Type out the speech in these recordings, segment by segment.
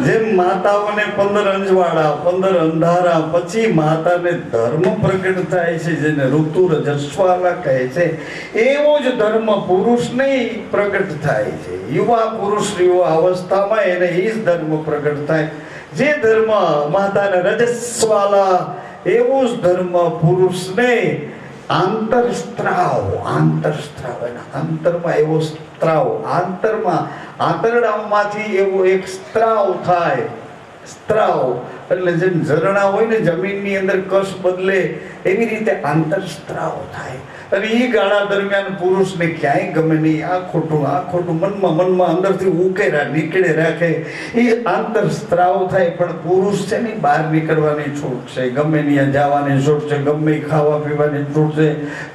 જેમ માતાઓને 15 અંજવાળા 15 અંધારા પછી માતાને ધર્મ પ્રગટ થાય છે, જેને ઋતુ રજસ્વાલા કહે છે, એવો જ ધર્મ પુરુષને પ્રગટ થાય છે. યુવા પુરુષ યુવા અવસ્થામાં એને એ જ ધર્મ પ્રગટ થાય. જે ધર્મ માતાને રજસ્વાલા એવો જ ધર્મ પુરુષને આંતરસ્ત્રાવ એના અંતરમાં એવો સ્ત્રાવ, આંતરડામાંથી એવો એક સ્ત્રાવ થાય. સ્ત્રાવ એટલે જેમ ઝરણા હોય ને જમીનની અંદર કશ બદલે એવી રીતે આંતરસ્ત્રાવ થાય. અને એ ગાળા દરમિયાન પુરુષને ક્યાંય ગમે નહીં, આ ખોટું મનમાં અંદરથી ઉકેરા નીકળે રાખે, એ આંતરસ્ત્રાવ થાય. પણ પુરુષ છે ને બહાર નીકળવાની છૂટ છે, ગમે ત્યાં જવાની છૂટ છે, ગમે ખાવા પીવાની છૂટ છે,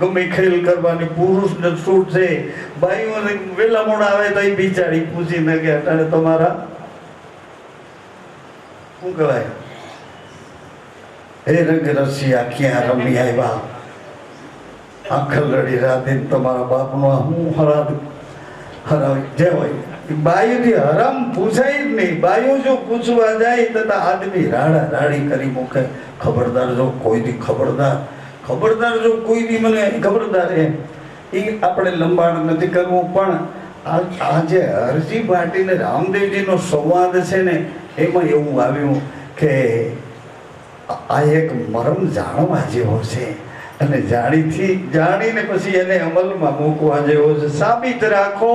ગમે ખેલ કરવાની પુરુષને છૂટ છે. બાઈઓને વેલા મોડા આવે તો એ બિચારી પૂછી ન કે અટાણે તમારા શું કહેવાય હે રંગ રસિયા ક્યાં રમી આવ્યા, આખલ રડી રાધીન તમારા બાપનો હું હરાવી જે હોય બાયુથી હરામ પૂછાય જ નહીં. બાયુ જો પૂછવા જાય તો આદમી રાડી કરી મૂકે. ખબરદાર જો કોઈ મને ખબરદાર એ આપણે લંબાણ નથી કરવું. પણ આ જે હરજી ભાટીને રામદેવજીનો સંવાદ છે ને એમાં એવું આવ્યું કે આ એક મરમ જાણવા જેવો છે અને જાણીને પછી એને અમલમાં મૂકવા જેવો છે. સાબિત રાખો.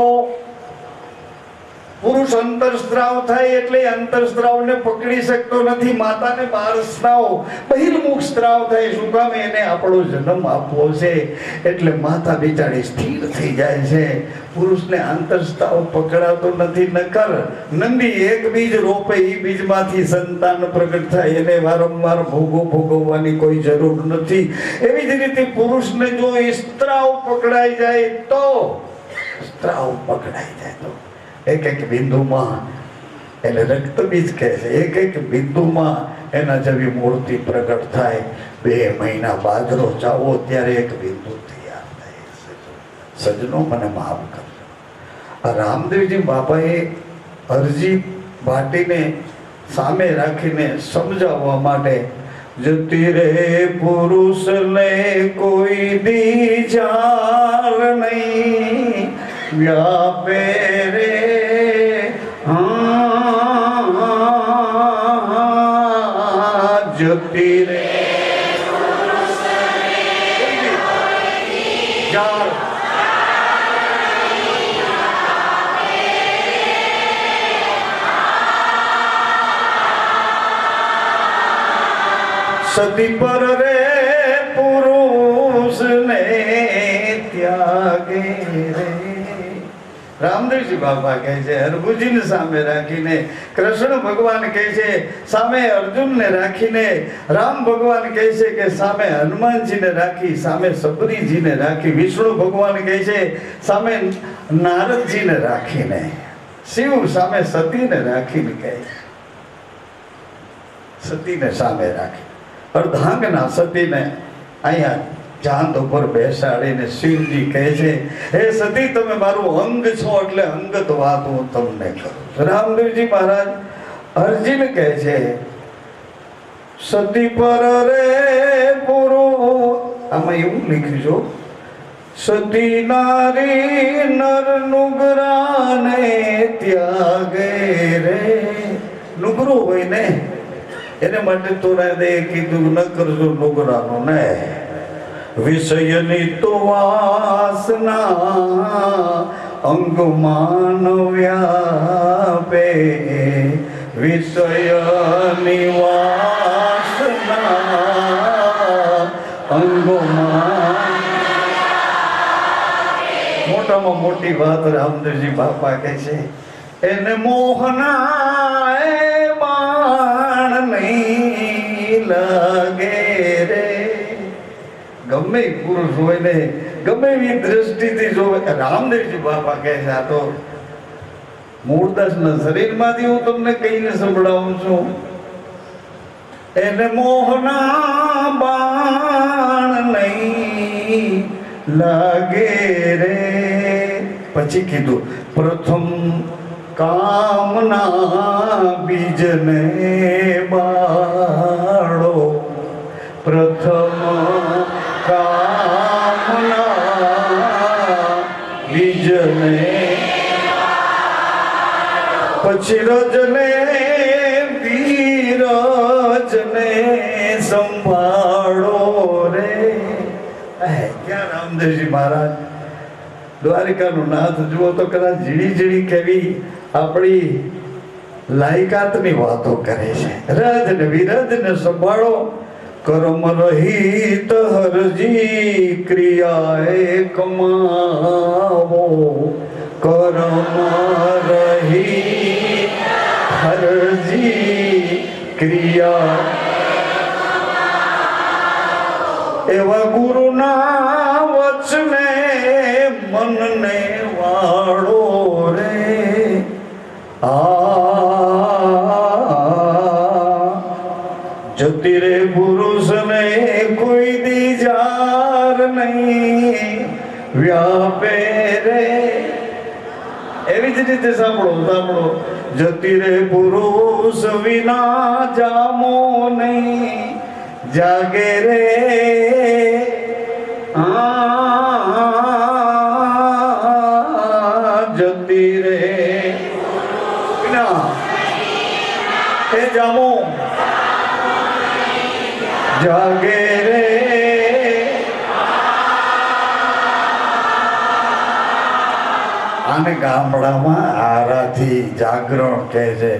પુરુષ અંતરસ્ત્રાવ થાય એટલે અંતરસ્ત્રાવને પકડી શકતો નથી. માતાને બહાર સ્ત્રાવ બહિર્મુખ સ્ત્રાવ થાય. શું કામ? એને આપણો જન્મ આપવો છે એટલે માતા બિચારી સ્થિર થઈ જાય છે. પુરુષને આંતરસ્ત્રાવ પકડાતો નથી. નકર નંદી એક બીજ રોપે, એ બીજમાંથી સંતાન પ્રગટ થાય. એને વારંવાર ભોગવવાની કોઈ જરૂર નથી. એવી જ રીતે પુરુષને જો સ્ત્રાવ પકડાઈ જાય તો એક બિંદુમાં એટલે રક્તબીજ કહે છે, એક બિંદુમાં એના જેવી મૂર્તિ પ્રગટ થાય. 2 મહિના બાજરો ચાવો ત્યારે એક બિંદુ તૈયાર થાય. સજનો મને માફ કરજો. આ રામદેવજી બાપાએ હરજી ભાટીને સામે રાખીને સમજાવવા માટે જતી રે પુરુષને કોઈ દીજાર નહીં વ્યાપે રે જતી રે સતી પર રે પુરુષને ત્યાગે રે. રામદેવજી બાપા કહે છે હરભુજીને સામે રાખીને, કૃષ્ણ ભગવાન કહે છે સામે અર્જુનને રાખીને, રામ ભગવાન કહે છે કે સામે હનુમાનજીને રાખી, સામે સબરીજીને રાખી, વિષ્ણુ ભગવાન કહે છે સામે નારદજીને રાખીને, શિવ સામે સતીને રાખીને કહે સતીને સામે રાખી, અર્ધાંગના સતીને અહીંયા ચાંદ ઉપર બેસાડીને શિવજી કહે છે હે સતી તમે મારું અંગ છો એટલે અંગત વાત હું તમને કરું. રામદેવજી મહારાજ અર્જુન કહે છે સતી પર રે પુરુ, આમાં એવું લખ્યું છો સતી નારી નર નુગરાને ત્યાગે રે. નુગરો હોય ને એને માટે તોરા દે કીધું ન કરજો નુગરાનું ને. વિષયની તો વાસના અંગમાં વ્યાપે, વિષયની વાસના અંગમાં. મોટામાં મોટી વાત રામદેવજી બાપા કહે છે એને મોહના બાણ નહીં લાગે રે. ગમે પુરુષ હોય ને ગમે એવી દ્રષ્ટિથી જોવે. રામદેવજી બાપા કહે છે આ તો મૂળદાસના શરીરમાંથી હું તમને કહીને સંભળાવું છું. એને મોહના બાણ નહીં લાગે રે. પછી કીધું પ્રથમ કામના બીજને બાળો, પ્રથમ કામના બીજને, પછી રજને ધીરજને સંભાળો રે. ક્યાં રામદેવજી મહારાજ દ્વારિકાનું નાથ જુઓ તો કદાચ ઝીણી ઝીણી કેવી આપણી લાયકાતની વાતો કરે છે. રજ ને વિરજ ને સંભાળો, કર્મ રહિત હરજી ક્રિયાએ કમાવો, કર્મ રહિત હરજી ક્રિયા, એવા ગુરુના વચને મનને વાળો રે. જતી રે પુરુષને કોઈ દીજાર નહીં વ્યાપે રે. એવી જ રીતે સાંભળો, જતી રે પુરુષ વિના જામો નહીં જાગે રે. જતી રે વિના એ જામો જાગે રે. આને ગામડામાં આરાથી જાગરણ કહે છે.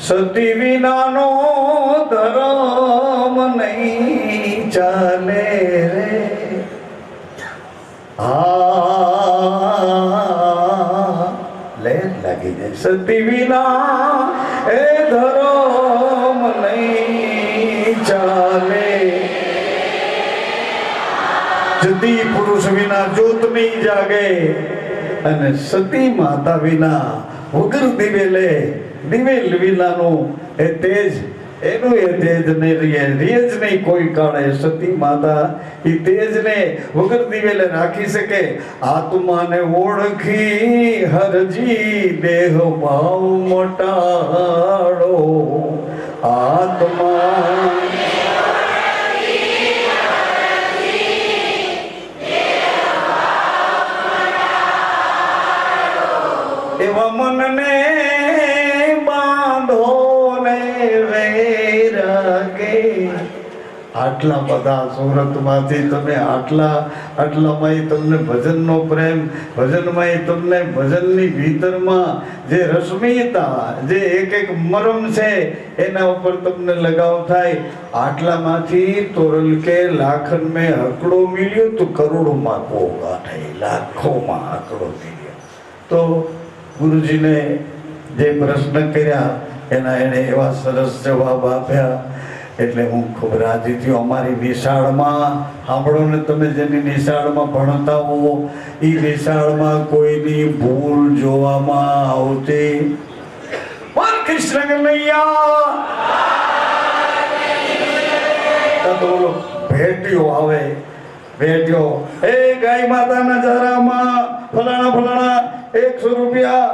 સતી વિનાનો ધર્મ નહીં ચાલે રે. લે લાગી જાય. સતી વિના એ ધર્મ નહીં ચાલે. જતી પુરુષ વિના જ્યોત નહીં જાગે, અને સતી માતા વિના વગર દિવેલે દિવેલ વિનાનું એ તેજ, એનું એ તેજ નહીં રહે જ નહીં કોઈ કાળે. સતી માતા એ તેજને વગર દિવેલે રાખી શકે. આત્માને ઓળખી હરજી દેહ ભાવ મટાડો, આત્મા એવા મનને બાંધો ને વૈરાગે. આટલા બધા સુરતમાંથી તમે આટલામાં તમને ભજનનો પ્રેમ, ભજનમાં તમને ભજનની ભીતરમાં જે રશ્મિતા, જે એક એક મરમ છે એના ઉપર તમને લગાવ થાય. આટલામાંથી તોરલ કે લાખન મેં હકડો મિલ્યો તો કરોડોમાં કોગા નહીં, લાખોમાં હકડો મિલ્યો. તો ગુરુજીને જે પ્રશ્ન કર્યા એના એને એવા સરસ જવાબ આપ્યા. એટલે હું ખૂબ રાજી થયો. અમારી નિશાળમાં સાંભળો ને, તમે જેની નિશાળમાં ભણતા હો એ નિશાળમાં કોઈની ભૂલ જોવામાં આવતી. કૃષ્ણ કનૈયા બોલો. ભેટીઓ આવે, ભેટ્યો એ ગાય માતાના ચારામાં ફલાણા ફલાણા 100 રૂપિયા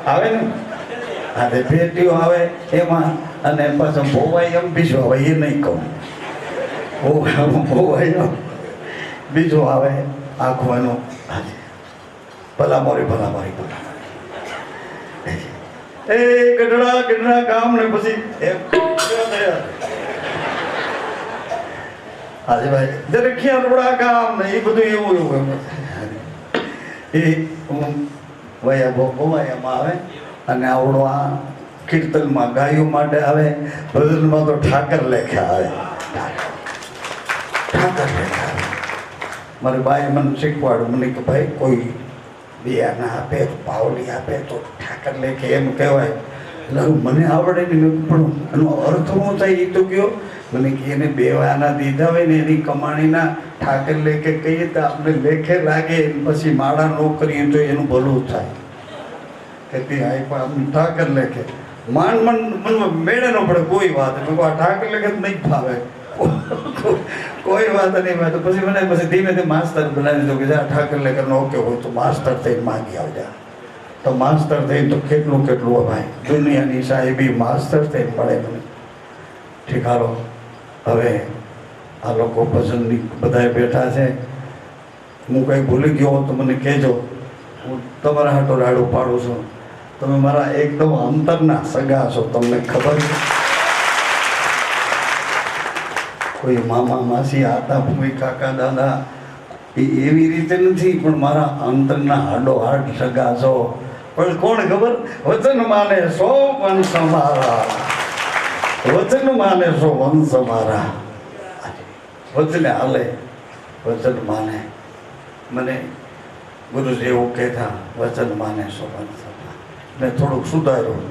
આવે ને. હા, ભેટીઓ આવે એમાં, અને પાછા ભોવાઈ એમ બીજો આવે, એ નહીં કહું. ભોવાઈ બીજો આવે આખું એનું ભલામોરી એ ગઢડા ગામ ને પછી આજે ભાઈ જરખિયા રોડા ગામ ને એ બધું એવું એ વયા ભોવાયામાં આવે. અને આવડો આ કીર્તનમાં ગાયો માટે આવે, ભજનમાં તો ઠાકર લેખા આવે. ઠાકર લેખા આવે. મારી બાઈ મને શીખવાડ્યું, મને કે ભાઈ કોઈ બિયાના આપે, પાવલી આપે તો ઠાકર લેખે એમ કહેવાય. એટલે મને આવડે ને, પણ એનો અર્થ શું થાય એ તો કયો. મને કે એને બેવાના દીધા હોય ને એની કમાણીના ઠાકર લેખે કહીએ તો આપણે લેખે લાગે, પછી માળા ન કરીએ તો એનું ભલું થાય. કે તે ઠાકર લેખે માંડ મેળે ન પડે કોઈ વાત. આ ઠાકર લેખે જ નહીં ફાવે. કોઈ વાત નહીં. મેં તો પછી ધીમે ધીમે માસ્તર બનાવી દીધું કે જા ઠાકર લેકર ઓકે હોય તો માસ્તર થઈને માગી આવજા. તો માસ્તર થઈને તો કેટલું હોય ભાઈ, દુનિયાની સાહેબી માસ્તર થઈને મળે મને. ઠીક હાલો, હવે આ લોકો ભજનની બધાએ બેઠા છે. હું કંઈ ભૂલી ગયો હોઉં તો મને કહેજો, હું તમારા હાટો રાડું પાડું છું. તમે મારા એકદમ અંતરના સગા છો, તમને ખબર છે. કોઈ મામા માસી આતા ભૂમિ કાકા દાદા એવી રીતે નથી, પણ મારા અંતરના હાડો હાડ સગા છો. પણ કોણ ખબર? વચન માને સો વંશ મારા, વચન માને સો વંશ મારા. વચને હાલે, વચન માને. મને ગુરુજી એવું કહેતા, વચન માને સો વંશ મારા. મેં થોડુંક સુધાર્યું,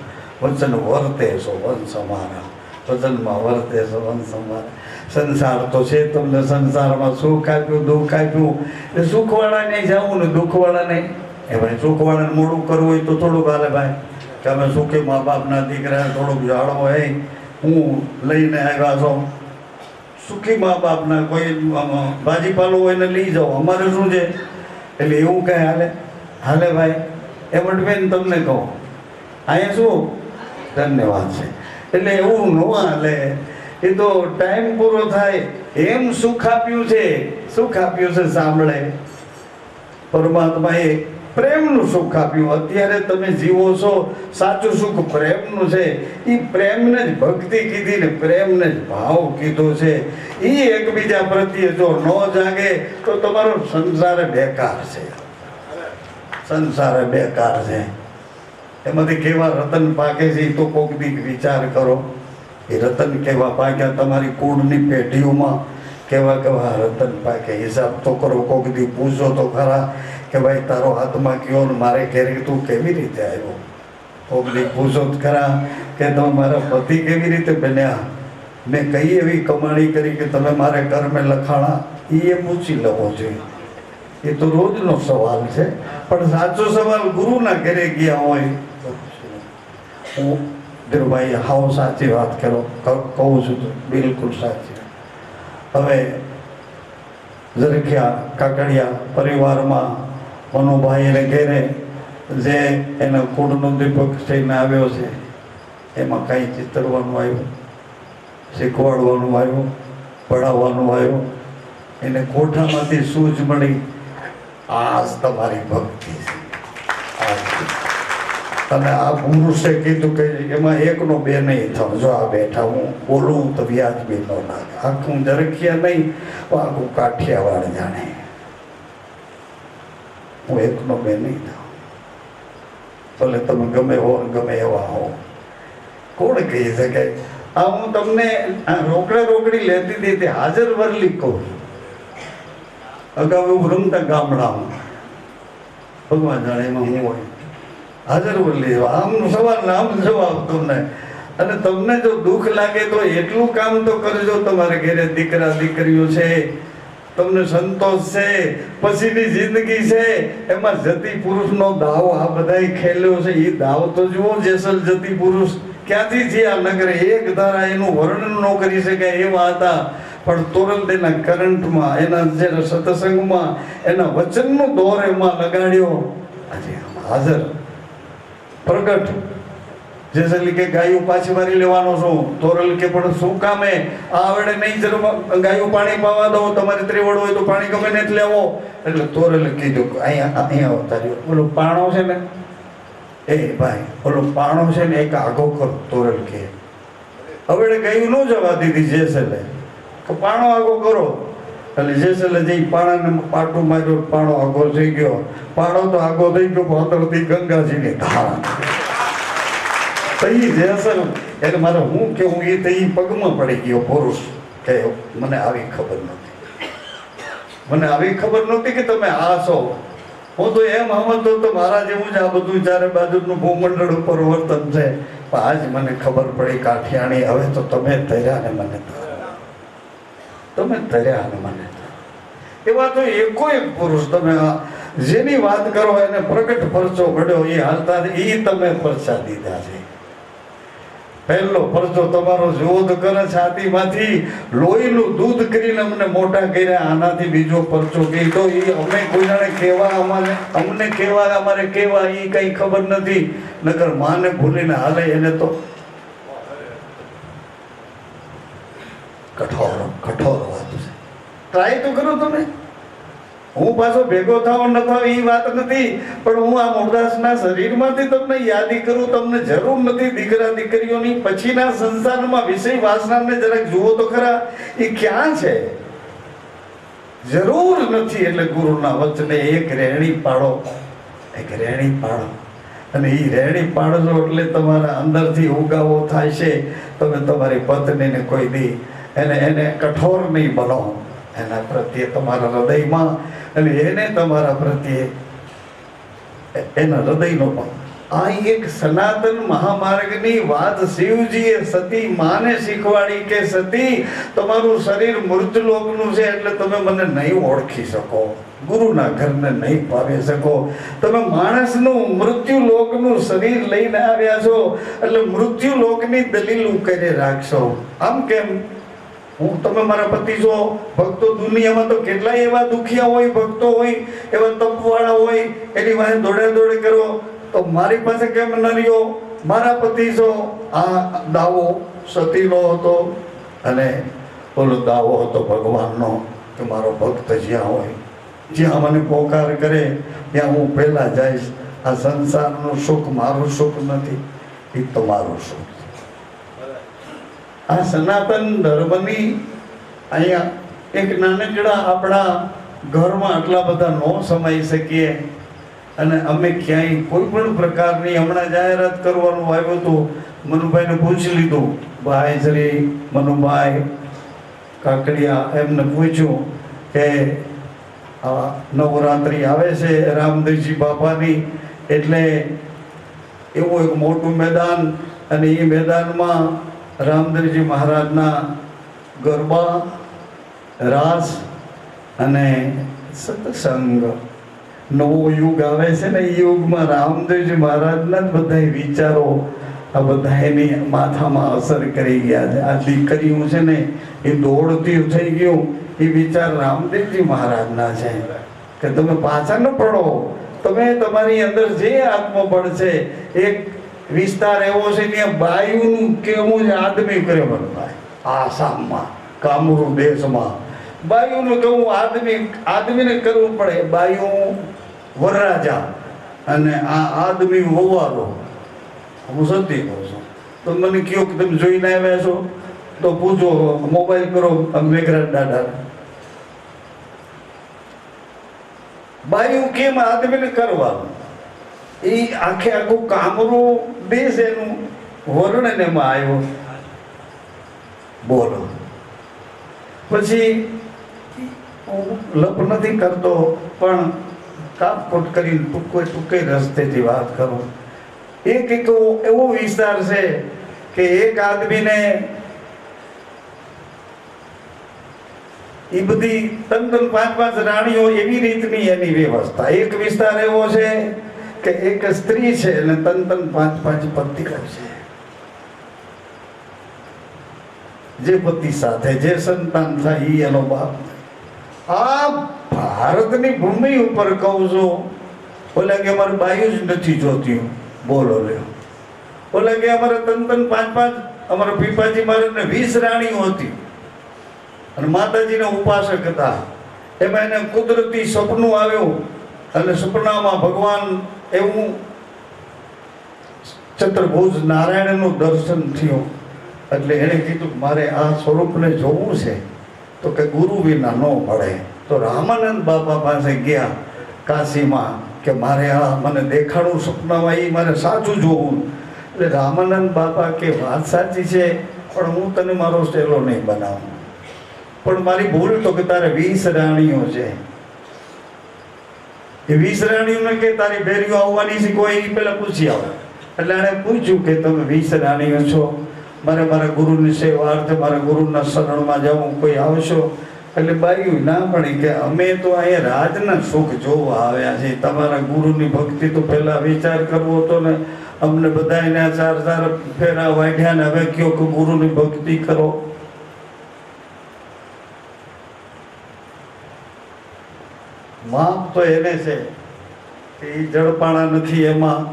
વચન વર્તે સો વંશ મારા, વચનમાં વર્તે સો વંશ મારા. સંસાર તો છે, તમને સંસારમાં સુખ આપ્યું, દુઃખ આપ્યું. એટલે સુખવાળાને જવું ને દુઃખવાળાને એ ભાઈ સુખવાળાને મોડું કરવું હોય તો થોડુંક હાલે ભાઈ, કે અમે સુખી મા બાપના દીકરા થોડુંક જાળવો હોય, હું લઈને આવ્યા છો. સુખી મા બાપના કોઈ ભાજીપાલો હોય ને લઈ જાઓ, અમારે શું છે? એટલે એવું કંઈ હાલે ભાઈ. એમ બેન તમને કહું, અહીંયા શું ધન્યવાદ છે. એટલે એવું ન હાલે. એ તો ટાઈમ પૂરો થાય એમ સુખ આપ્યું છે સાંભળે. પરમાત્માએ પ્રેમનું સુખ આપ્યું. અત્યારે તમે જીવો છો, સાચું સુખ પ્રેમનું છે. એ પ્રેમને જ ભક્તિ કીધી ને પ્રેમને જ ભાવ કીધો છે. એ એકબીજા પ્રત્યે જો ન જાગે તો તમારો સંસાર બેકાર છે. સંસાર બેકાર છે. એમાંથી કેવા રતન પાકે છે એ તો કોક દી વિચાર કરો. એ રતન કેવા પાક્યા તમારી કુળની પેઢીઓમાં, કેવા રતન પાકે હિસાબ તો કરો. કોક દી પૂછો તો ખરા કે ભાઈ તારો હાથમાં કયો ને મારે ઘેરે તું કેવી રીતે આવ્યો. કોક દી પૂછો તો ખરા કે તમે મારા પતિ કેવી રીતે બન્યા, મેં કઈ એવી કમાણી કરી કે તમે મારે કર્મે લખાણા. એ પૂછી લેવો જોઈએ. એ તો રોજનો સવાલ છે, પણ સાચો સવાલ ગુરુના ઘરે ગયા હોય. હું ધીરુભાઈ હાવ સાચી વાત કહું છું તો બિલકુલ સાચી. હવે ઝરખિયા કાકડિયા પરિવારમાં મનુભાઈને ઘેરે જે એના કુળનો દીપક થઈને આવ્યો છે, એમાં કાંઈ ચિતરવાનું આવ્યું, શીખવાડવાનું આવ્યું, પઢાવવાનું આવ્યું. એને કોઠામાંથી સૂઝ મળી, આજ તમારી ભક્તિ છે. અને આ પુરુષે કીધું કે એમાં એકનો બે નહીં થાવ. જો આ બેઠા હું બોલું તો વ્યાજબી ન લાગે. આખું ઝરખિયા નહીં, આખું કાઠિયાવાડ જાણે. હું એકનો બે નહીં થાવ. ભલે તમે ગમે હો ગમે એવા હો. કોણ કહી શકે? આ હું તમને રોકડી લેતી હતી તે હાજર વરલી કહું. અગાઉ એવું રમતા ગામડામાં, ભગવાન જાણે એમાં હું હોય હાજર વરલી. આમ સવાલ આમ જવાબ તમને. અને તમને જો દુઃખ લાગે તો એટલું કામ તો કરજો. તમારે ઘરે દીકરા દીકરીઓ છે, તમને સંતોષ છે, પછીની જિંદગી છે, એમાં જતી પુરુષનો દાવ આ બધાય ખેલ્યો છે. એ દાવ તો જુઓ. જેસલ જતી પુરુષ ક્યાંથી છે આ નગરે? એક ધારા એનું વર્ણન ન કરી શકાય એવા હતા. પણ તુરંત એના કરંટમાં, એના જે સત્સંગમાં, એના વચનનો દોર એમાં લગાડ્યો. આજે હાજર પ્રગટ. જેસલી કે ગાયું પાછી વારી લેવાનો છું. તોરલ કે પણ શું કામે? આવડે નહીં જરૂર ગાયું પાણી પાવા દો. તમારે ત્રેવડ હોય તો પાણી ગમે ને લેવો. એટલે તોરલે કીધું અહીંયા ઉતાર્યો. બોલો પાણો છે ને, એ ભાઈ બોલો પાણો છે ને એક આગો કર. તોરલ કે હવે ગાયું ન જવા દીધી જેસલે કે પાણો આગો કરો. એટલે જેસલે જઈ પાણાને પાટું માર્યો. પાણો આગો થઈ ગયો. પાણો તો આગો થઈ ગયો પાતળથી ગંગાજીની ધારા. તઈ જેસલ એટલે મારે હું કેવું એ તઈ પગમાં પડી ગયો પુરુષ કે મને આવી ખબર નથી. મને આવી ખબર નહોતી કે તમે આ છો. હું તો એમ સમજતો તો મારા જેવું જ આ બધું ચારે બાજુનું ભૂમંડળ ઉપર વર્તન છે. પણ આજ મને ખબર પડી કાઠિયાણી. હવે તો તમે તર્યા ને મને, તમે તર્યા ને મને. એવા તો એકો એક પુરુષ તમે જેની વાત કરો એને પ્રગટ પરચો મળ્યો. એ હાલતા એ તમે પરચા દીધા છે. પહેલો પરચો તમારો જુઓ તો કરે છાતીમાંથી લોહીનું દૂધ કરીને અમને મોટા કર્યા, આનાથી બીજો પરચો કહી તો એ અમે કોઈને કેવા અમને કેવા અમારે કેવા એ કઈ ખબર નથી, નકર માને ભૂલીને હાલે એને તો કઠોર કઠોર વાત છે. ટ્રાય તો કરો તમે. હું પાછો ભેગો થાવ ન થાવ એ વાત નથી, પણ હું આ મોરદાસના શરીરમાંથી તમને યાદી કરું. તમને જરૂર નથી દીકરા દીકરીઓની પછીના સંસારમાં વિષય વાસનાને જરાક જુઓ તો ખરા, એ ક્યાં છે? જરૂર નથી. એટલે ગુરુના વચને એક રેણી પાડો, એક રેણી પાડો, અને એ રેણી પાડજો એટલે તમારા અંદરથી ઉગાવો થાય છે. તમે તમારી પત્નીને કોઈ દી એને કઠોર નહીં બનો એના પ્રત્યે તમારા હૃદયમાં, અને એને તમારા પ્રત્યે એના હૃદયનો પણ. આ એક સનાતન મહામાર્ગની વાત શિવજીએ સતી માને શીખવાડી કે સતી તમારું શરીર મૃતલોકનું છે એટલે તમે મને નહીં ઓળખી શકો, ગુરુના ઘરને નહીં પાવી શકો. તમે માણસનું મૃત્યુલોકનું શરીર લઈને આવ્યા છો એટલે મૃત્યુલોકની દલીલ કરે રાખશો. આમ કેમ? હું તમે મારા પતિ છો. ભક્તો દુનિયામાં તો કેટલાય એવા દુખિયા હોય, ભક્તો હોય, એવા તપવાળા હોય, એની વાહે દોડે દોડે કરો, તો મારી પાસે કેમ ન રહ્યો? મારા પતિ છો. આ દાવો સતીનો હતો અને ઓલો દાવો હતો ભગવાનનો કે મારો ભક્ત જ્યાં હોય, જ્યાં મને પોકાર કરે ત્યાં હું પહેલા જઈશ. આ સંસારનું સુખ મારું સુખ નથી, એ તમારું સુખ. આ સનાતન ધર્મની અહીંયા એક નાનકડા આપણા ઘરમાં આટલા બધા ન સમાઈ શકીએ, અને અમે ક્યાંય કોઈ પણ પ્રકારની હમણાં જાહેરાત કરવાનું આવ્યું હતું. મનુભાઈને પૂછી લીધું, ભાઈ શ્રી મનુભાઈ કાકડિયા, એમને પૂછ્યું કે નવરાત્રિ આવે છે રામદેવજી બાપાની, એટલે એવું એક મોટું મેદાન, અને એ મેદાનમાં રામદેવજી મહારાજના ગરબા, રાસ અને સત્સંગ, નવો યુગ આવે છે ને, એ યુગમાં રામદેવજી મહારાજના જ બધા વિચારો આ બધા એની માથામાં અસર કરી ગયા છે. આ દીકરીઓ છે ને એ દોડતી થઈ ગયું, એ વિચાર રામદેવજી મહારાજના છે કે તમે પાછા ન પડો, તમે તમારી અંદર જે આત્મબળ છે. એક વિસ્તાર એવો છે ત્યાં બાયુનું કેવું છે, આદમી કરે બનવાય. આસામમાં કામરૂ દેશમાં બાયુનું કેવું આદમીને કરવું પડે. બાયુ વરરાજા અને આ આદમી વવારો. હું સત્ય કહું છું. તો મને કહો કે તમે જોઈને આવ્યા છો તો પૂછો, મોબાઈલ કરો મેઘરાજ દાદા. બાયુ કેમ આદમીને કરવાનું? એ આખે આખું કામરૂ દેશ એનું વર્ણન એમાં આવ્યું. બોલો. પછી લપ નથી કરતો, પણ કાપકૂટ કરીને ટૂંકે રસ્તેથી વાત કરું. એક એવો વિસ્તાર છે કે એક આદમીને એ બધી 3-3, 5-5 રાણીઓ, એવી રીતની એની વ્યવસ્થા. એક વિસ્તાર એવો છે કે એક સ્ત્રી છે અને 3-3, 5-5 પતિઓ છે. જે પતિ સાથે જે સંતાન થાય એ એનો બાપ. આ ભારતની ભૂમિ ઉપર કહું છું. ઓલા કે અમારે બાયુ જ નથી જોતી. બોલો લ્યો. ઓલા કે અમારે 3-3, 5-5, અમારા પીપાજી મહારાજને 20 રાણીઓ હતી અને માતાજીના ઉપાસક હતા. એમાં એને કુદરતી સપનું આવ્યું અને સપનામાં ભગવાન એવું ચતુર્ભુજ નારાયણનું દર્શન થયું. એટલે એણે કીધું મારે આ સ્વરૂપને જોવું છે, તો કે ગુરુ વિના ન મળે. તો રામાનંદ બાપા પાસે ગયા કાશીમાં કે મારે આ મને દેખાડું સપનામાં, એ મારે સાચું જોવું. એટલે રામાનંદ બાપા કે વાત સાચી છે, પણ હું તને મારો સ્ટેલો નહીં બનાવું. પણ મારી ભૂલ તો કે તારે 20 રાણીઓ છે. એ 20 રાણીઓને કે તારી બેરીઓ આવવાની છે કોઈ, એ પેલા પૂછી આવે. એટલે એણે પૂછ્યું કે તમે 20 રાણીઓ છો, મારે મારા ગુરુની સેવા અર્થે મારા ગુરુના શરણમાં જવું, કોઈ આવશો? એટલે બાયું ના પડી કે અમે તો અહીંયા રાજના સુખ જોવા આવ્યા છે, તમારા ગુરુની ભક્તિ તો પહેલા વિચાર કરવો હતો ને. અમને બધાને 4 ફેરા વાઢ્યા ને હવે કયો કે ગુરુની ભક્તિ કરો. માપ તો એને છે કે એ જળપાણા નથી, એમાં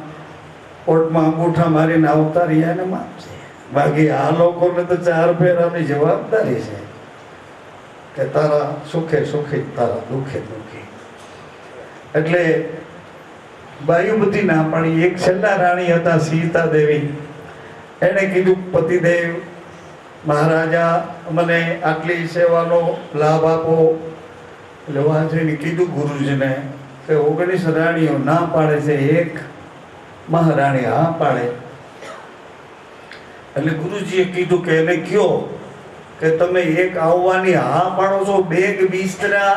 કોર્ટમાં અંગૂઠા મારીને આવતા રહ્યા ને માપ છે. બાકી આ લોકોને તો 4 ફેરાની જવાબદારી છે કે તારા સુખે સુખી તારા દુઃખે દુઃખી. એટલે બાયુ બધી ના પાડી. એક છેલ્લા રાણી હતા સીતા દેવી, એને કીધું પતિદેવ મહારાજા મને આટલી સેવાનો લાભ આપો. એટલે વાંચીને કીધું ગુરુજીને કે 19 રાણીઓ ના પાડે છે, એક મહારાણી હા પાડે. એટલે ગુરુજીએ કીધું કે એને કયો કે તમે એક આવવાની હા પાડો છો, બેગ બિસ્તરા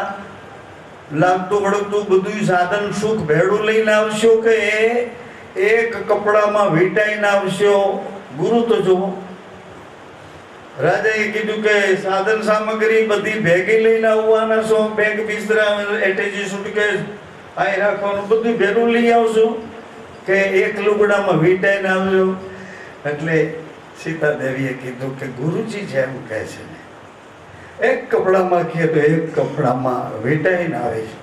લાગતું વળગતું બધું સાધન સુખ ભેડું લઈને આવશો કે એક કપડામાં વીંટાઈને આવશો? ગુરુ તો જુઓ. રાજાએ કીધું કે સાધન સામગ્રી બધી ભેગી લઈને આવવાના છો, બેગ બિસ્તરા એટેચી સુટકેસ અહીં રાખવાનું બધું ભેરું લઈ આવશો કે એક લુગડામાં વીંટાઈને આવજો? એટલે સીતા દેવીએ કીધું કે ગુરુજી જેમ કહે છે ને, એક કપડામાં કહે તો એક કપડામાં વીંટાઈને આવે છે.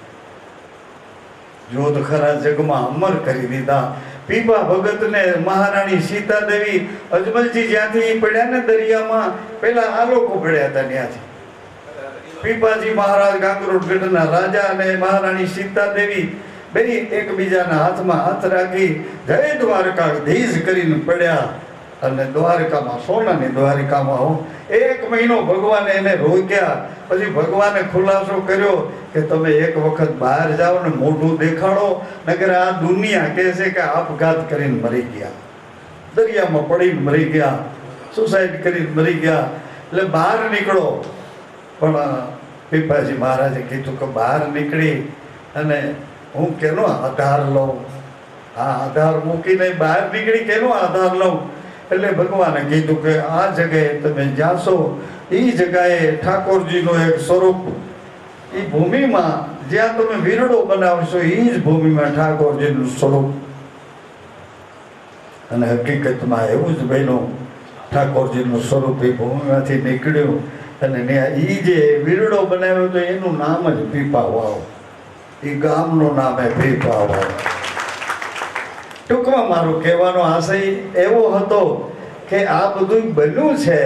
જો તો ખરા જગમાં અમર કરી દીધા. પીપા ભગતને મહારાણી સીતા દેવી અજમલજી જ્યાંથી પડ્યા ને દરિયામાં, પેલા આ લોકો પડ્યા હતા ત્યાંથી. પીપાજી મહારાજ ગાંગરોટગઢના રાજા અને મહારાણી સીતા દેવી બે એકબીજાના હાથમાં હાથ રાખી જય દ્વારકાધીશ કરીને પડ્યા. અને દ્વારકામાં, સોનાની દ્વારકામાં 1 મહિનો ભગવાને એને રોક્યા. પછી ભગવાને ખુલાસો કર્યો કે તમે એક વખત બહાર જાઓ ને મોઢું દેખાડો, નકર આ દુનિયા કહે છે કે આપઘાત કરીને મરી ગયા, દરિયામાં પડીને મરી ગયા, સુસાઇડ કરીને મરી ગયા, એટલે બહાર નીકળો. પણ પીપાજી મહારાજે કીધું કે બહાર નીકળી અને હું કેનો આધાર લઉં? આ આધાર મૂકીને બહાર નીકળી કેનો આધાર લઉં? એટલે ભગવાને કીધું કે આ જગ્યાએ તમે જાશો, એ જગ્યાએ ઠાકોરજીનું એક સ્વરૂપ, એ ભૂમિમાં જ્યાં તમે વીરડો બનાવશો એ જ ભૂમિમાં ઠાકોરજીનું સ્વરૂપ. અને હકીકતમાં એવું જ બન્યું. ઠાકોરજીનું સ્વરૂપ એ ભૂમિમાંથી નીકળ્યું અને એ જે વીરડો બનાવ્યો તો એનું નામ જ પીપા વાવ. એ ગામનું નામ એ પીપા વાવ. ટૂંકમાં મારો કહેવાનો આશય એવો હતો કે આ બધું બન્યું છે.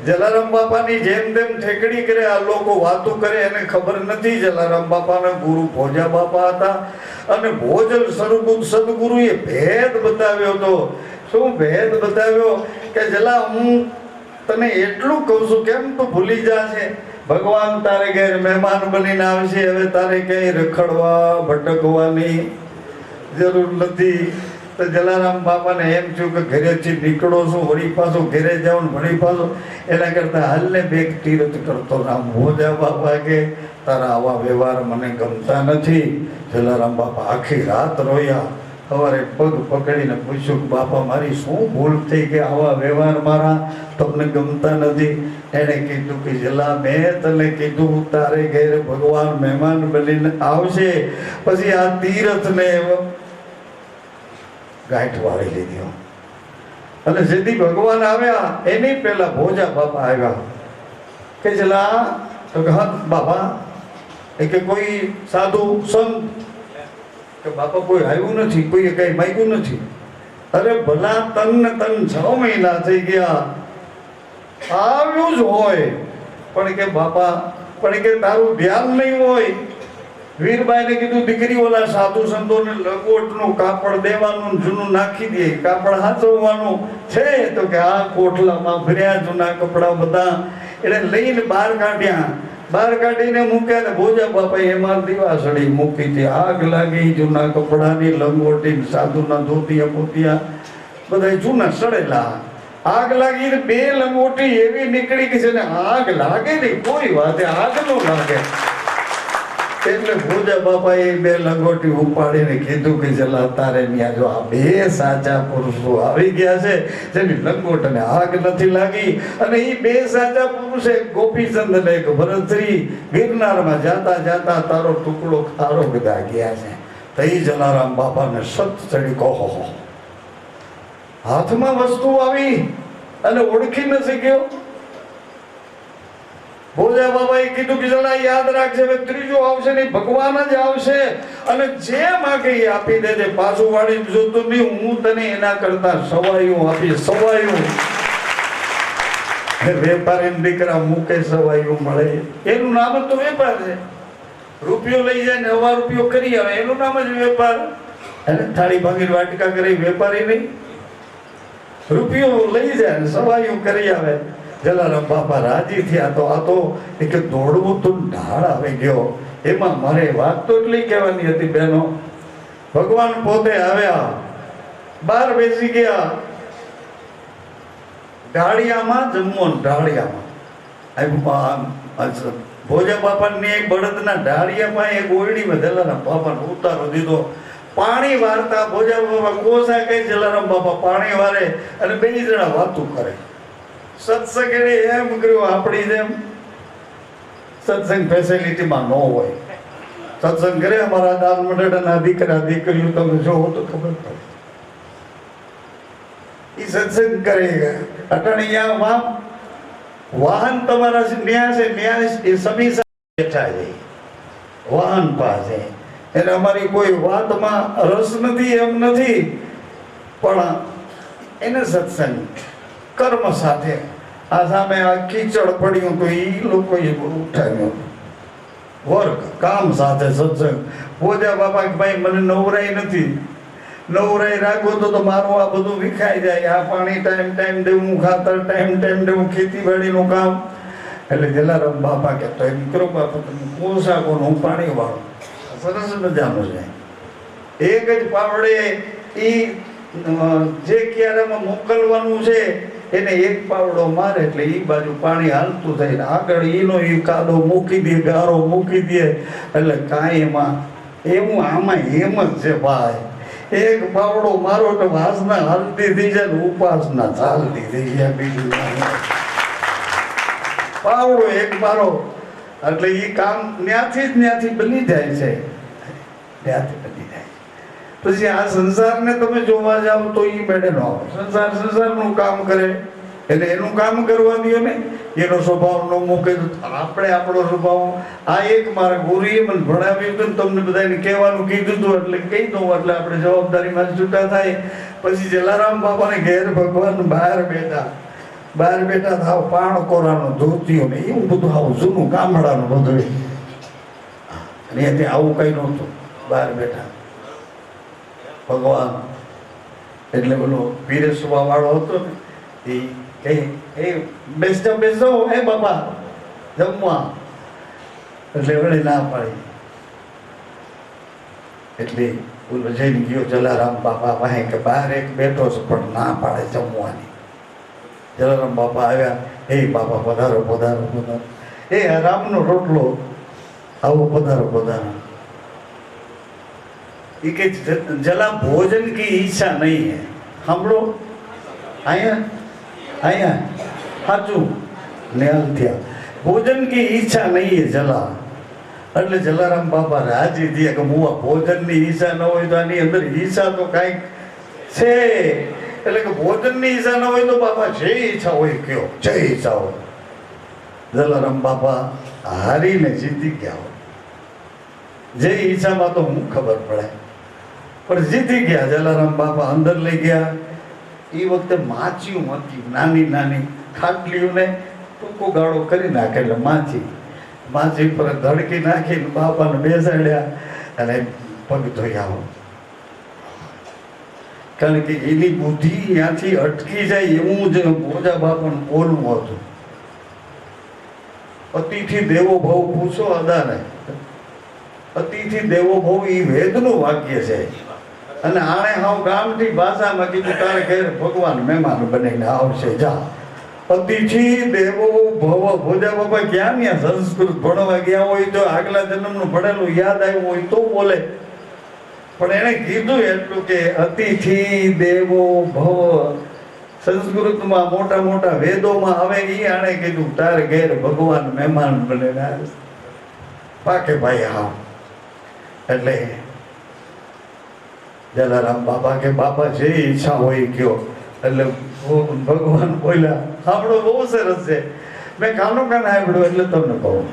જલારામ બાપાની જેમ તેમ ઠેકડી કરે આ લોકો, વાતો કરે, એને ખબર નથી જલારામ બાપાના ગુરુ ભોજા બાપા હતા. અને ભોજલ સ્વરૂપ સદગુરુએ ભેદ બતાવ્યો હતો. શું ભેદ બતાવ્યો કે જલા હું તને એટલું કહું છું, કેમ તું ભૂલી જાશે? ભગવાન તારે ઘેર મહેમાન બનીને આવશે, હવે તારે ક્યાંય રખડવા ભટકવાની જરૂર નથી. તો જલારામ બાપાને એમ થયું કે ઘરેથી નીકળો છું, વળી પાછો ઘરે જાઉં ને વળી પાછો, એના કરતાં હાલને બેગ તીરથ કરતો રામ. ભોજા બાપા કે તારા આવા વ્યવહાર મને ગમતા નથી. જલારામ બાપા આખી રાત રોયા. સવારે પગ પકડીને પૂછ્યું કે બાપા મારી શું ભૂલ થઈ કે આવા વ્યવહાર મારા તમને ગમતા નથી? એણે કીધું કે જલા મેં તને કીધું તારે ઘેર ભગવાન મહેમાન બનીને આવશે, પછી આ તીરથને ગાંઠ વાળી લીધી. અને જેથી ભગવાન આવ્યા એની પહેલા ભોજા બાપા આવ્યા કે જલા તો કે હા બાપા, એ કે કોઈ સાધુ સંત? કે બાપા કોઈ આવ્યું નથી, કોઈએ કઈ માગ્યું નથી. અરે ભલા તન 6 મહિના થઈ ગયા, આવ્યું જ હોય પણ કે બાપા, પણ કે તારું ધ્યાન નહીં હોય. વીરબાઈને કીધું દીકરી ઓલા સાધુ સંતોને લંગોટનું કાપડ દેવાનું, જૂનું નાખી દે, કાપડ હાચવવાનું છે. તો કે આ કોઠલામાં ભર્યા જૂના કપડા બધા. એટલે લઈને બહાર કાઢ્યા. બહાર કાઢીને મૂક્યા ને ભોજા બાપા એમાં દીવાસળી મૂકી હતી. આગ લાગી જૂના કપડાની, લંગોટી, સાધુના ધોતિયા પોતિયા બધા જૂના સડેલા. આગ લાગી 2 લંગોટી એવી નીકળી ગઈ છે ને આગ લાગે નહીં કોઈ વાતે, આગ નો લાગે. એટલે ભોજા બાપાએ 2 લંગોટી ઉપાડીને કીધું કે જલા તારે ત્યાં જો આ 2 સાચા પુરુષો આવી ગયા છે જેની લંગોટને આગ નથી લાગી. અને એ 2 સાચા પુરુષે ગોપીચંદ ને એક ભરતરી ગિરનારમાં જાતા જાતા તારો ટુકડો ખારો બધા ગયા છે. તઈ જલારામ બાપાને સત ચડી કહો હાથમાં વસ્તુ આવી અને ઓળખી ન શક્યો. ભોજા બાબાએ કીધું કે જરા યાદ રાખજે, હવે ત્રીજો આવશે નહીં, ભગવાન જ આવશે અને જે માગે એ આપી દેજે. પાછું વાળી જોતું નહીં, હું તને એના કરતા સવાયું આપી. સવાયું વેપારી દીકરા મૂકે સવાયું મળે, એનું નામ જ તો વેપાર છે. રૂપિયો લઈ જાય ને હવા રૂપિયો કરી આવે, એનું નામ જ વેપાર. અને થાળી ભાંગી વાટકા કરી વેપારી નહીં, રૂપિયો લઈ જાય ને સવાયું કરી આવે. જલારામ બાપા રાજી થયા. તો આ તો એક દોડવું તો ઢાળ આવી ગયો. એમાં મારે વાત તો એટલી કહેવાની હતી બહેનો, ભગવાન પોતે આવ્યા, બહાર બેસી ગયા ઢાળિયામાં જમવો. ઢાળિયામાં ભોજા બાપાની એક બળદના ઢાળિયામાં એક ઓયડીમાં જલારામ બાપાને ઉતારો દીધો. પાણી વારતા ભોજા બાપા કોસા કઈ જલારામ બાપા પાણી વારે અને બે જણા વાતું કરે. સત્સંગ એને એમ કર્યું, આપણી જેમ સત્સંગ ફેસિલિટીમાં ન હોય. સત્સંગ કરે અમારા દાન મંડળના દીકરા દીકરીઓ તમે જોવો તો ખબર પડે. એ સત્સંગ કરે અટણિયામાં વાહન તમારા ન્યાય છે, ન્યાય એ સમી બેઠા છે વાહન પાસે. એને અમારી કોઈ વાતમાં રસ નથી એમ નથી, પણ એને સત્સંગ કર્મ સાથે. આ સામે આ કીચડ પડ્યું તો એ લોકોએ ઉઠાવ્યું. વર્ક કામ સાથે સત્સંગ. ભોજા બાપા કે ભાઈ મને નવરાઈ નથી, નવરાઈ રાખો તો મારું આ બધું વિખાઈ જાય. આ પાણી ટાઈમ ટાઈમ દેવું, ખાતર ટાઈમ ટાઈમ દેવું, ખેતીવાડીનું કામ. એટલે જલારામ બાપા કે તો એમ કરો બાપા તમે પોશાકોનું હું પાણી વાળું. સરસ મજાનું છે. એક જ પાવડે એ જે ક્યારામાં મોકલવાનું છે એને એક પાવડો મારે એટલે એ બાજુ પાણી હાલતું થાય. આગળ એનો એ કાદો મૂકી દે, ગારો મૂકી દે. એટલે કાંઈ એમાં એવું આમાં એમ જ છે ભાઈ. એક પાવડો મારો તો વાસના હાલતી થઈ જાય, ઉપાસના ચાલતી થઈ જાય. બીજું પાવડો એક મારો એટલે એ કામ ત્યાંથી બની જાય છે. ત્યાંથી બની જાય. પછી આ સંસારને તમે જોવા જાવ તો એ મેળે ન આવે. સંસારનું કામ કરે એટલે એનું કામ કરવા દો ને. એનો સ્વભાવ ન મૂકે તો આપણે આપણો સ્વભાવ. આ એક મારા ગુરુએ મને ભણાવ્યું હતું ને, તમને બધાને કહેવાનું કીધું હતું એટલે કહી દઉં, એટલે આપણે જવાબદારીમાં છૂટા થાય. પછી જલારામ બાપાને ઘેર ભગવાન બહાર બેઠા થાવ પાણ કોરાનું ધોતિયું ને એવું બધું આવું જૂનું ગામડાનું બધું. અને ત્યાં આવું કઈ નહોતું. બહાર બેઠા ભગવાન એટલે પેલો પીરસવા વાળો હતો ને એ બેસજો હે બાપા જમવા. એટલે વળી ના પાડી. એટલે ઓલો જઈને ગયો જલારામ બાપા પાસે કે બહાર એક બેઠો છે પણ ના પાડે જમવાની. જલારામ બાપા આવ્યા. હે બાપા પધારો પધારો પધારો. એ રામનો રોટલો આવો પધારો પધારો. ये कि जला भोजन की इच्छा नहीं है. हम लोग आया हाचू न्याल थया भोजन की ઈચ્છા નહીં है जला. એટલે જલારામ બાપા રાજી થયા કે હું ભોજનની ઈચ્છા ન હોય તો આની અંદર ઈચ્છા તો કાંઈક છે. એટલે કે ભોજનની ઈચ્છા ન હોય તો બાપા જે ઈચ્છા હોય કયો, જે ઈચ્છા હોય. જલારામ બાપા હારીને જીતી ગયા હોય. જે ઈચ્છામાં તો હું ખબર પડે પણ જીતી ગયા. જલારામ બાપા અંદર લઈ ગયા. એ વખતે માચીઓ હતી નાની નાની ખાટલીઓને ટૂંકો ગાળો કરી નાખે એટલે માચી પર ધડકી નાખીને બાપાને બેસાડ્યા અને પગ ધોઈ આવો. કારણ કે એની બુદ્ધિ ત્યાંથી અટકી જાય એવું જ ભોજા બાપાનું બોલવું હતું. અતિથિ દેવો ભવ પૂછો અદાને. અતિથિ દેવો ભવ એ વેદનું વાક્ય છે. અને આણે હાવ ગામથી ભાષામાં કીધું તારે ઘેર ભગવાન મહેમાન બનીને આવશે જા. અતિથિ દેવો ભવ. ભોજા બાપા ક્યાં ત્યાં સંસ્કૃત ભણવા ગયા હોય તો આગલા જન્મનું ભણેલું યાદ આવ્યું હોય તો બોલે. પણ એણે કીધું એટલું કે અતિથિ દેવો ભવ. સંસ્કૃતમાં મોટા મોટા વેદોમાં આવે એ આણે કીધું તારે ઘેર ભગવાન મહેમાન બનીને આવશે. પાકે ભાઈ હા. એટલે જલારામ બાપા કે બાપા જે ઈચ્છા હોય કયો. એટલે ભગવાન બોલ્યા, આપણો બહુ સરસ છે, મેં કાનો કાન સાંભળ્યું એટલે તમને કહું.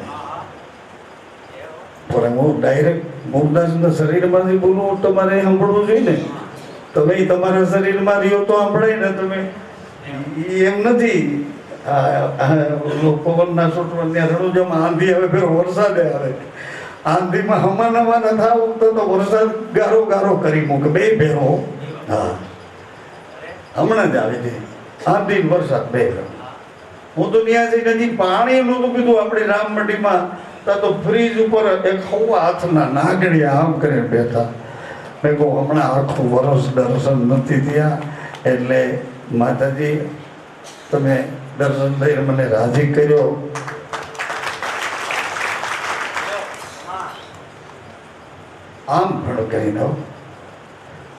પણ હું ડાયરેક્ટ મુરદાસના શરીરમાંથી બોલું, તમારે સાંભળવું જોઈએ ને. તમે તમારા શરીરમાં રહ્યો તો સાંભળાય ને. તમે એમ નથી. પવનના સોટમાં રણુજામાં આંધી આવે, ફેર વરસાદે આવે. આંધીમાં હમાનામાં થાવ તો વરસાદ ગારો ગારો કરી મૂકે, બે ફેરો. હા, હમણાં જ આવી હતી આંધી વરસાદ બે ફેરો. હું તો ત્યાં જઈને હજી પાણી નહોતું પીધું. આપણી રામમંડીમાં તો ફ્રીજ ઉપર એક હવા હાથના નાગડિયા આમ કરીને બેઠા. મેં કહું હમણાં આખું વરસ દર્શન નથી થયા, એટલે માતાજી તમે દર્શન લઈને મને રાજી કર્યો. આમ પણ કહી દઉં,